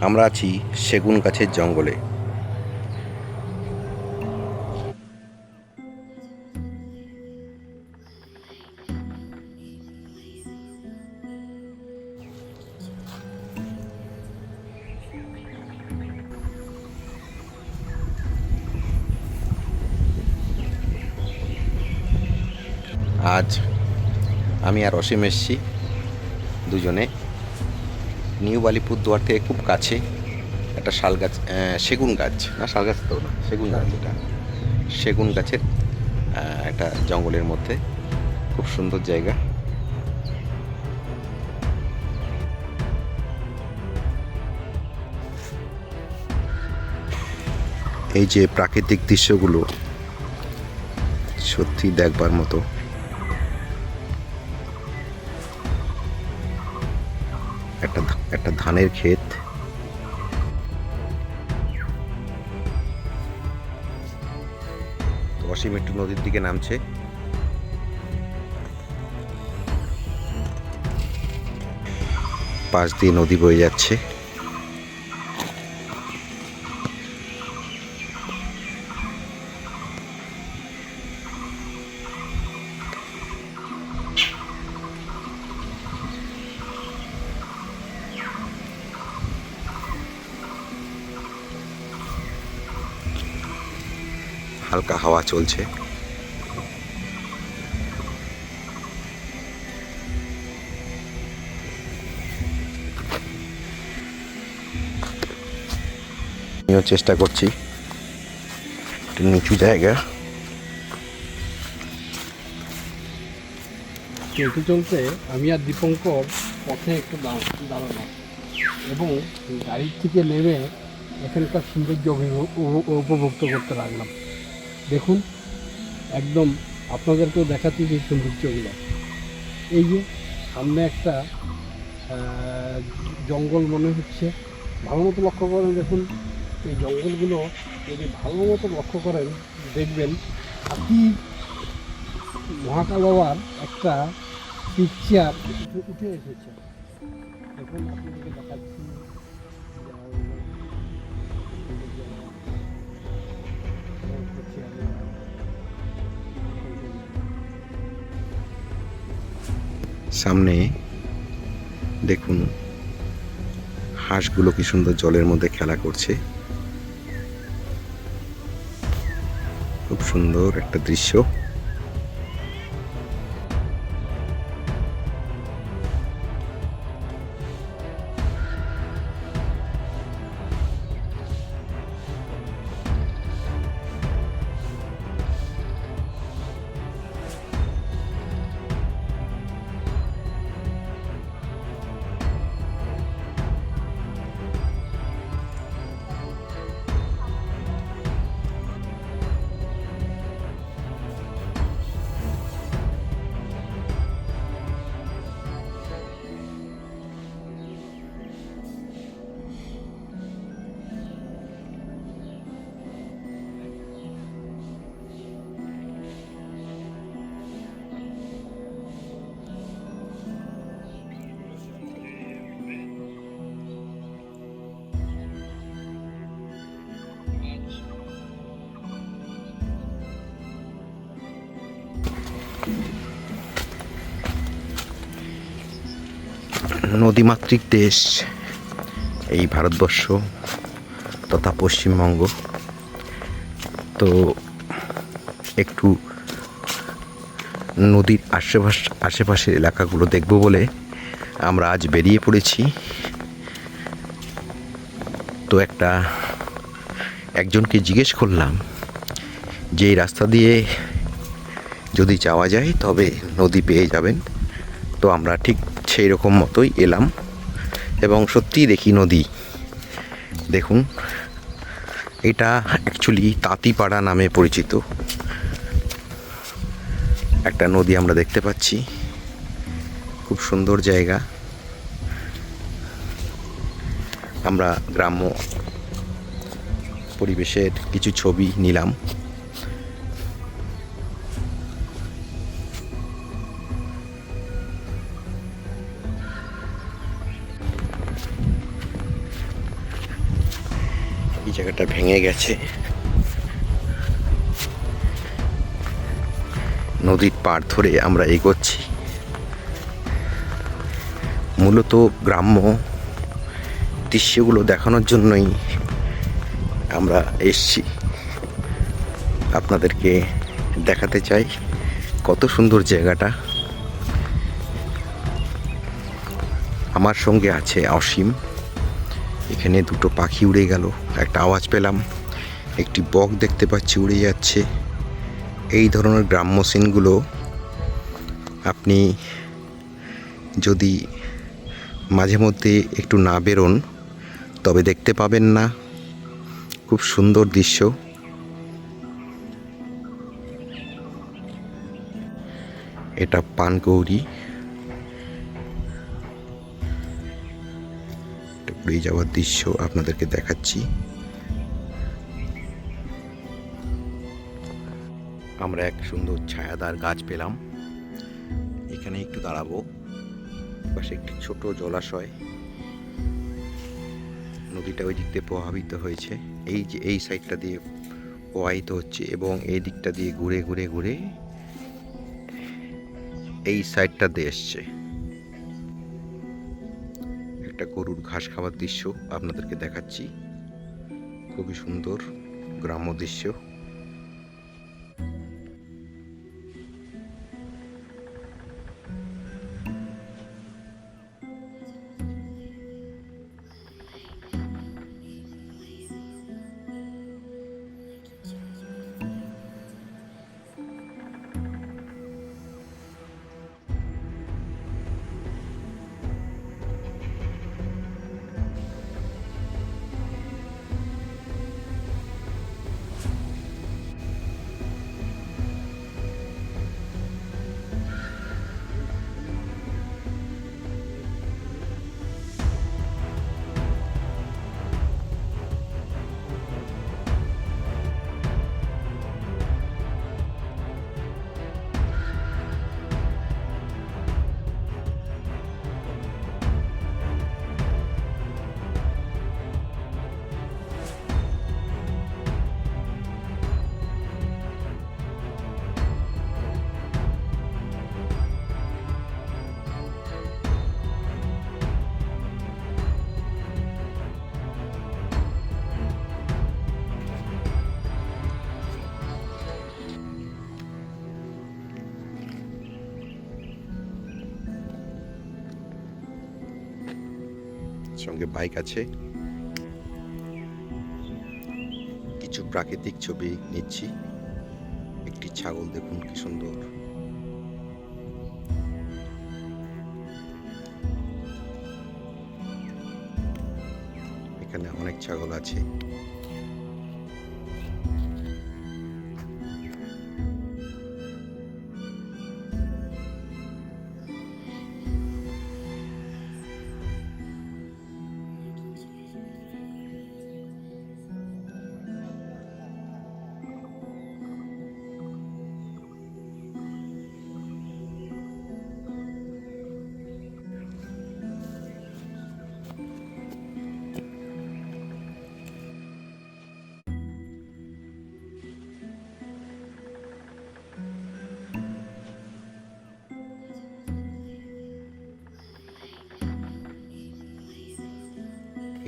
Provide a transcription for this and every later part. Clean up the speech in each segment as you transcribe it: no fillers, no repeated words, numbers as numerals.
আমরা আছি সেগুন গাছের জঙ্গলে। আজ আমি আর অসীম এসছি দুজনে নিউ আলিপুরদুয়ার থেকে খুব কাছে একটা শাল গাছ, সেগুন গাছ না, শাল গাছ তো না, সেগুন গাছ। এটা সেগুন গাছের একটা জঙ্গলের মধ্যে খুব সুন্দর জায়গা। এই যে প্রাকৃতিক দৃশ্যগুলো সত্যি দেখবার মতো। একটা ধানের ক্ষেত, তো অসীম একটু নদীর দিকে নামছে। পাশ দিয়ে নদী বয়ে যাচ্ছে। হালকা হাওয়া চলছে। আমিও চেষ্টা করছি, একটু নিচু জায়গা। চলতে চলতে আমি আর দীপঙ্কর পথে একটু দাঁড়ালাম এবং গাড়ির থেকে নেমে এখানকার সৌন্দর্য উপভোগ করতে লাগলাম। দেখুন, একদম আপনাদেরকেও দেখাচ্ছি যে সৌন্দর্যগুলো। এই যে সামনে একটা জঙ্গল মনে হচ্ছে, ভালো মতো লক্ষ্য করেন। দেখুন এই জঙ্গলগুলো যদি ভালো মতো লক্ষ্য করেন দেখবেন হাতি মহাকাল বাবার একটা পিকচার উঠে এসেছে। দেখুন আপনাদেরকে দেখাচ্ছি। সামনে দেখুন হাঁসগুলো কি সুন্দর জলের মধ্যে খেলা করছে। খুব সুন্দর একটা দৃশ্য। নদীমাতৃক দেশ এই ভারতবর্ষ তথা পশ্চিমবঙ্গ। তো একটু নদীর আশেপাশের এলাকাগুলো দেখব বলে আমরা আজ বেরিয়ে পড়েছি। তো একজনকে জিজ্ঞেস করলাম যে এই রাস্তা দিয়ে যদি যাওয়া যায় তবে নদী পেয়ে যাবেন। তো আমরা ঠিক সেই রকম মতোই এলাম এবং সত্যিই দেখি নদী। দেখুন, এটা অ্যাকচুয়ালি তাঁতিপাড়া নামে পরিচিত একটা নদী আমরা দেখতে পাচ্ছি। খুব সুন্দর জায়গা। আমরা গ্রাম্য পরিবেশের কিছু ছবি নিলাম। এই জায়গাটা ভেঙে গেছে। নদীর পাড় ধরে আমরা এগোচ্ছি। মূলত গ্রাম্য দৃশ্যগুলো দেখানোর জন্যই আমরা এসছি। আপনাদেরকে দেখাতে চাই কত সুন্দর জায়গাটা। আমার সঙ্গে আছে অসীম। এখানে দুটো পাখি উড়ে গেল, একটা আওয়াজ পেলাম, একটি বক দেখতে পাচ্ছি উড়ে যাচ্ছে। এই ধরনের গ্রাম্য সিনগুলো আপনি যদি মাঝে মধ্যে একটু না বেরোন তবে দেখতে পাবেন না। খুব সুন্দর দৃশ্য। এটা পানকৌড়ি, উড়ে যাওয়ার দৃশ্য আপনাদেরকে দেখাচ্ছি। আমরা এক সুন্দর ছায়াদার গাছ পেলাম, এখানে একটু দাঁড়াবো। পাশে একটি ছোট জলাশয়, নদীটা ওই দিক দিয়ে প্রভাবিত হয়েছে। এই যে এই সাইডটা দিয়ে প্রবাহিত হচ্ছে এবং এই দিকটা দিয়ে ঘুরে ঘুরে ঘুরে এই সাইডটা দিয়ে এসছে। একটা গরুর ঘাস খাওয়ার দৃশ্য আপনাদেরকে দেখাচ্ছি। খুবই সুন্দর গ্রাম্য দৃশ্য। সঙ্গে বাইক আছে। কিছু প্রাকৃতিক ছবি নিচ্ছি। একটি ছাগল দেখুন কি সুন্দর। এখানে অনেক ছাগল আছে।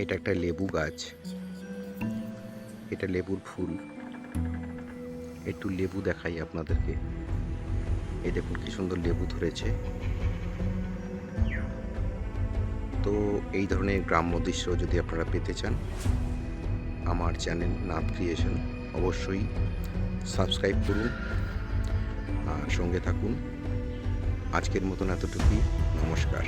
এটা একটা লেবু গাছ, এটা লেবুর ফুল। একটু লেবু দেখাই আপনাদেরকে। এই দেখুন কি সুন্দর লেবু ধরেছে। তো এই ধরনের গ্রাম্য দৃশ্য যদি আপনারা পেতে চান, আমার চ্যানেল নাথ ক্রিয়েশন অবশ্যই সাবস্ক্রাইব করুন আর সঙ্গে থাকুন। আজকের মতন এতটুকুই। নমস্কার।